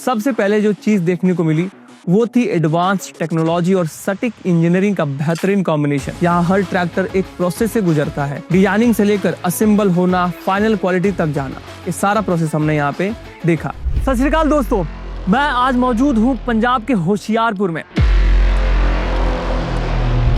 सबसे पहले जो चीज देखने को मिली वो थी एडवांस टेक्नोलॉजी और सटीक इंजीनियरिंग का बेहतरीन कॉम्बिनेशन। यहाँ हर ट्रैक्टर एक प्रोसेस से गुजरता है, डिजाइनिंग से लेकर असेंबल होना, फाइनल क्वालिटी तक जाना, ये सारा प्रोसेस हमने यहाँ पे देखा। सत श्री अकाल दोस्तों, मैं आज मौजूद हूँ पंजाब के होशियारपुर में,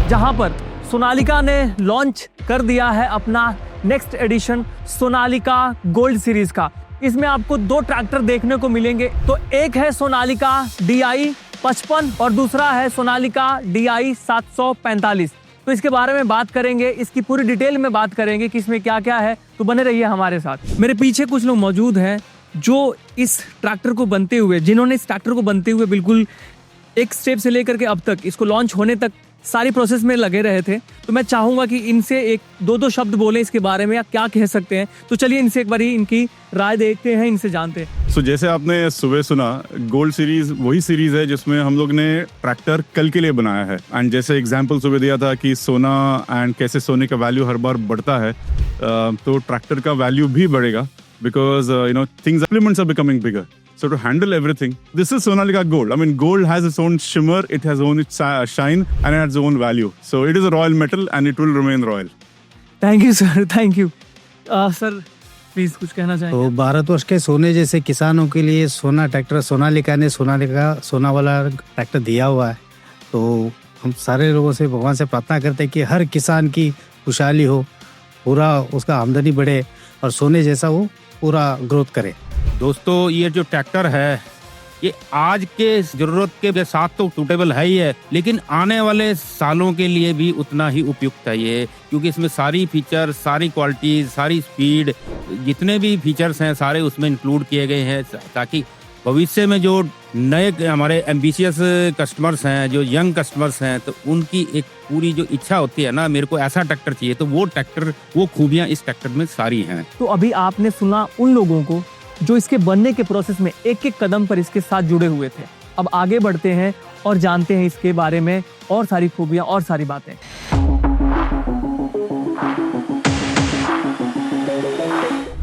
जहां पर सोनालिका ने लॉन्च कर दिया है अपना next edition Sonalika gold series का। इसमें आपको दो ट्रैक्टर देखने को मिलेंगे, तो एक है सोनालिका DI 55 और दूसरा है सोनालिका DI 745। तो इसके बारे में बात करेंगे, इसकी पूरी डिटेल में बात करेंगे कि इसमें क्या क्या है, तो बने रहिए हमारे साथ। मेरे पीछे कुछ लोग मौजूद हैं जो इस ट्रैक्टर को बनते हुए, जिन्होंने इस ट्रैक्टर को बनते हुए बिल्कुल एक स्टेप से लेकर के अब तक इसको लॉन्च होने तक सारी प्रोसेस में लगे रहे थे। तो मैं चाहूंगा कि इनसे एक दो शब्द बोलें इसके बारे में, या क्या कह सकते हैं। तो चलिए इनसे एक बार इनकी राय देखते हैं, इनसे जानते हैं। जैसे आपने सुबह सुना, गोल्ड सीरीज वही सीरीज है जिसमें हम लोग ने ट्रैक्टर कल के लिए बनाया है। एंड जैसे एग्जांपल सुबह दिया था कि सोना एंड कैसे सोने का वैल्यू हर बार बढ़ता है, तो ट्रैक्टर का वैल्यू भी बढ़ेगा, because things, implements are becoming bigger. So to handle everything, this is Sonalika Gold. I mean, gold has its own shimmer, it has its shine, and it has its own value. So it is a royal metal, and it will remain royal. Thank you sir, thank you. Sir please कुछ कहना चाहेंगे? तो भारतवर्ष के सोने जैसे किसानों के लिए सोना ट्रैक्टर सोनालिका ने सोना वाला ट्रैक्टर दिया हुआ है। तो हम सारे लोगों से भगवान से प्रार्थना करते हैं कि हर किसान की खुशहाली हो, पूरा उसका आमदनी बढ़े और सोने जैसा वो पूरा ग्रोथ करे। दोस्तों, ये जो ट्रैक्टर है ये आज के जरूरत के साथ तो सूटेबल है ही है, लेकिन आने वाले सालों के लिए भी उतना ही उपयुक्त है ये, क्योंकि इसमें सारी फीचर, सारी क्वालिटी, सारी स्पीड, जितने भी फीचर्स हैं सारे उसमें इंक्लूड किए गए हैं, ताकि भविष्य में जो नए हमारे एम्बिशियस कस्टमर्स हैं, जो यंग कस्टमर्स हैं, तो उनकी एक पूरी जो इच्छा होती है ना, मेरे को ऐसा ट्रैक्टर चाहिए, तो वो ट्रैक्टर, वो खूबियां इस ट्रैक्टर में सारी हैं। तो अभी आपने सुना उन लोगों को जो इसके बनने के प्रोसेस में एक एक कदम पर इसके साथ जुड़े हुए थे। अब आगे बढ़ते हैं और जानते हैं इसके बारे में और सारी खूबियां और सारी बातें।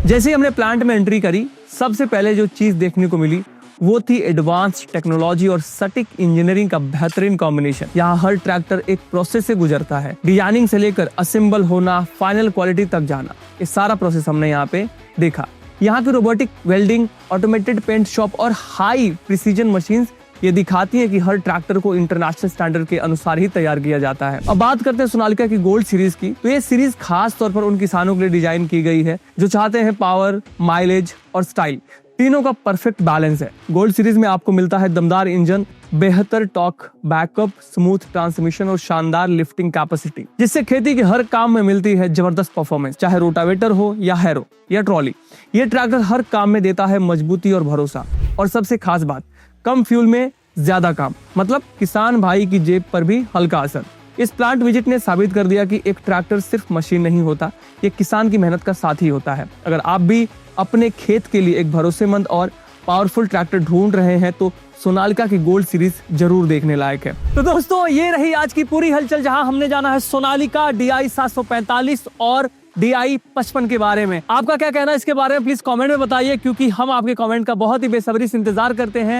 जैसे ही हमने प्लांट में एंट्री करी, सबसे पहले जो चीज देखने को मिली वो थी एडवांस टेक्नोलॉजी और सटीक इंजीनियरिंग का बेहतरीन कॉम्बिनेशन। यहाँ हर ट्रैक्टर एक प्रोसेस से गुजरता है, डिजाइनिंग से लेकर असेंबल होना, फाइनल क्वालिटी तक जाना, ये सारा प्रोसेस हमने यहाँ पे देखा। यहाँ की robotic welding, automated paint shop और हाई प्रिसीजन मशीन्स ये दिखाती है कि हर ट्रैक्टर को इंटरनेशनल स्टैंडर्ड के अनुसार ही तैयार किया जाता है। अब बात करते हैं सोनालिका की गोल्ड सीरीज की। तो ये सीरीज खास तौर पर उन किसानों के लिए डिजाइन की गई है जो चाहते हैं पावर, माइलेज और स्टाइल, तीनों का परफेक्ट बैलेंस है। गोल्ड सीरीज में आपको मिलता है दमदार इंजन, बेहतर टॉर्क, बैकअप, स्मूथ ट्रांसमिशन और शानदार लिफ्टिंग कैपेसिटी, जिससे खेती के हर काम में मिलती है जबरदस्त परफॉर्मेंस, चाहे रोटावेटर हो या हैरो या ट्रॉली। ये ट्रैक्टर हर काम में देता है मजबूती और भरोसा। और सबसे खास बात, कम फ्यूल में ज्यादा काम, मतलब किसान भाई की जेब पर भी हल्का असर। इस प्लांट विजिट ने साबित कर दिया कि एक ट्रैक्टर सिर्फ मशीन नहीं होता, ये किसान की मेहनत का साथी होता है। अगर आप भी अपने खेत के लिए एक भरोसेमंद और पावरफुल ट्रैक्टर ढूंढ रहे हैं तो सोनालिका की गोल्ड सीरीज जरूर देखने लायक है। तो दोस्तों, ये रही आज की पूरी हलचल, जहां हमने जाना है सोनालिका DI 745 और DI 55 के बारे में। आपका क्या कहना है इसके बारे में प्लीज कमेंट में बताइए, क्योंकि हम आपके कमेंट का बहुत ही बेसब्री से इंतजार करते हैं।